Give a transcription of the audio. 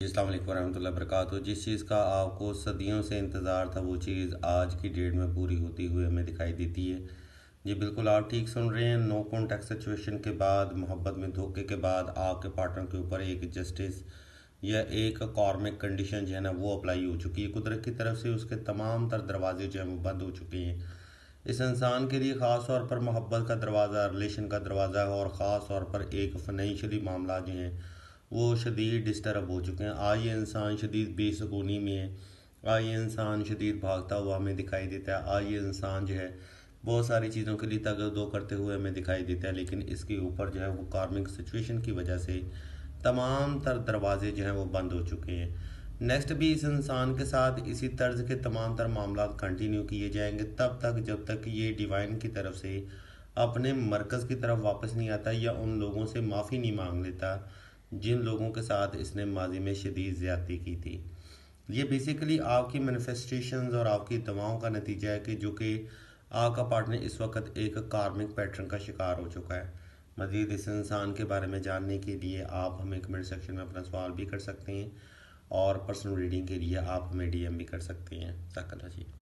अस्सलाम वालेकुम रहमतुल्लाहि वबरकातुहू। जिस चीज़ का आपको सदियों से इंतज़ार था वो चीज़ आज की डेट में पूरी होती हुई हमें दिखाई देती है। जी बिल्कुल, आप ठीक सुन रहे हैं। नो कॉन्टैक्ट सिचुएशन के बाद, मोहब्बत में धोखे के बाद आपके पार्टनर के ऊपर एक जस्टिस या एक कॉर्मिक कंडीशन जो है ना वो अप्लाई हो चुकी है। कुदरत की तरफ से उसके तमाम तर दरवाजे जो हैं वो बंद हो चुके हैं। इस इंसान के लिए ख़ास तौर पर मोहब्बत का दरवाज़ा, रिलेशन का दरवाज़ा है और ख़ास तौर पर एक फ़ाइनेंशियली मामला जो हैं वो शदीद डिस्टर्ब हो चुके हैं। आज ये इंसान शदीद बेसुकूनी में है। आज ये इंसान शदीद भागता हुआ हमें दिखाई देता है। आज ये इंसान जो है बहुत सारी चीज़ों के लिए तगदो करते हुए हमें दिखाई देता है, लेकिन इसके ऊपर जो है वो कार्मिक सिचुएशन की वजह से तमाम तर दरवाजे जो हैं वो बंद हो चुके हैं। नेक्स्ट भी इस इंसान के साथ इसी तर्ज के तमाम तर मामला कंटिन्यू किए जाएंगे तब तक जब तक ये डिवाइन की तरफ से अपने मरकज़ की तरफ वापस नहीं आता या उन लोगों से माफ़ी नहीं मांग लेता जिन लोगों के साथ इसने माजी में शदीद ज़्यादती की थी। ये बेसिकली आपकी मैनिफेस्टेशंस और आपकी दवाओं का नतीजा है कि जो कि आपका पार्टनर इस वक्त एक कार्मिक पैटर्न का शिकार हो चुका है। मज़ीद इस इंसान के बारे में जानने के लिए आप हमें कमेंट सेक्शन में अपना सवाल भी कर सकते हैं और पर्सनल रीडिंग के लिए आप हमें डीएम भी कर सकते हैं। जज़ाकल्लाह जी।